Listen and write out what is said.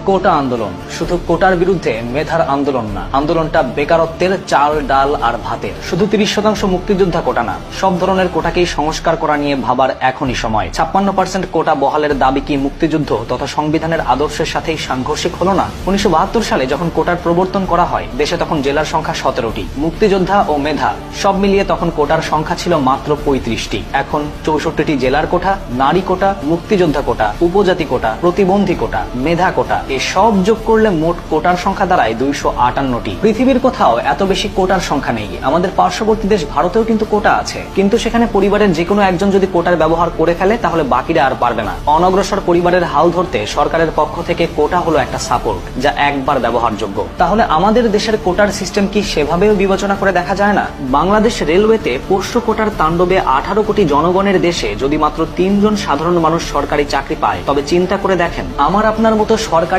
কোটা আন্দোলন শুধু কোটার বিরুদ্ধে মেধার আন্দোলন না, আন্দোলনটা বেকারত্বের, চাল ডাল আর ভাতের। শুধু 30% মুক্তিযোদ্ধা কোটা না, সব ধরনের কোটাকেই সংস্কার করা নিয়ে ভাবার এখনই সময়। 56% কোটা বহালের দাবি কি মুক্তিযুদ্ধ তথা সংবিধানের আদর্শের সাথেই সাংঘর্ষিক হলো না? 1972 সালে যখন কোটার প্রবর্তন করা হয়, দেশে তখন জেলার সংখ্যা 17টি। মুক্তিযোদ্ধা ও মেধা সব মিলিয়ে তখন কোটার সংখ্যা ছিল মাত্র 35টি। এখন 64টি জেলার কোটা, নারী কোটা, মুক্তিযোদ্ধা কোটা, উপজাতি কোটা, প্রতিবন্ধী কোটা, মেধা কোটা, এসব যোগ করলে মোট কোটার সংখ্যা দাঁড়ায় 258টি। পৃথিবীর কোথাও এত বেশি কোটার সংখ্যা নেই। আমাদের পার্শ্ববর্তী দেশ ভারতেও কিন্তু কোটা আছে, কিন্তু সেখানে পরিবারের যে কোনো একজন যদি কোটার ব্যবহার করে ফেলে তাহলে বাকিরা আর পারবে না। অনগ্রসর পরিবারের হাল ধরতে সরকারের পক্ষ থেকে কোটা হলো একটা সাপোর্ট, যা একবার ব্যবহারযোগ্য। তাহলে আমাদের দেশের কোটার সিস্টেম কি সেভাবেও বিবেচনা করে দেখা যায় না? বাংলাদেশ রেলওয়েতে পোষ্য কোটার তাণ্ডবে 18 কোটি জনগণের দেশে যদি মাত্র 3 জন সাধারণ মানুষ সরকারি চাকরি পায়, তবে চিন্তা করে দেখেন আমার আপনার মতো সরকারি